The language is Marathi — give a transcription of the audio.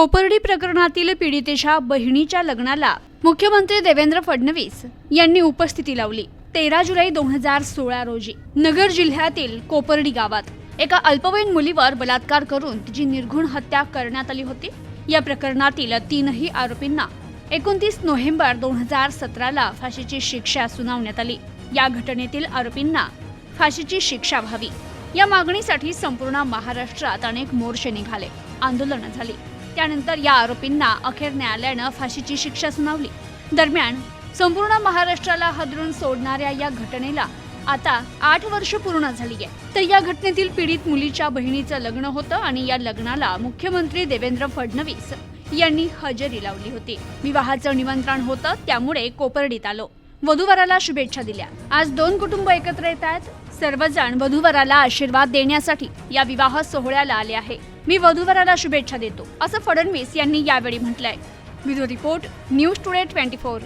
कोपर्डी प्रकरणातील पीडितेच्या बहिणीच्या लग्नाला मुख्यमंत्री देवेंद्र फडणवीस यांनी उपस्थिती लावली। 13 जुलै 2016 रोजी नगर जिल्ह्यातील कोपर्डी गावात एका अल्पवयीन मुलीवर बलात्कार करून तिची निर्घृण हत्या करण्यात आली होती। या प्रकरणातील तीनही आरोपींना 29 नोव्हेंबर 2017 ला फाशीची शिक्षा सुनावण्यात आली। या घटनेतील आरोपींना फाशीची शिक्षा व्हावी या मागणीसाठी संपूर्ण महाराष्ट्रात अनेक मोर्चे निघाले, आंदोलनं झाली। त्यानंतर या आरोपींना अखेर न्यायालयाने फाशीची शिक्षा सुनावली। दरम्यान संपूर्ण महाराष्ट्राला हादरून सोडणाऱ्या या घटनेला आता 8 वर्ष पूर्ण झाली आहे। तर या घटनेतील पीडित मुलीच्या बहिणीचं लग्न होतं आणि या लग्नाला मुख्यमंत्री देवेंद्र फडणवीस यांनी हजेरी लावली होती। विवाहाचं निमंत्रण होतं, त्यामुळे कोपर्डीत आलो। वधूवराला शुभेच्छा दिल्या। आज 2 कुटुंब एकत्र येत आहेत। सर्वजण वधूवराला आशीर्वाद देण्यासाठी या विवाह सोहळ्याला आले आहे। मी वधूवराला शुभेच्छा देतो, असं फडणवीस यांनी यावेळी म्हटलंय। Bureau report, news today 24।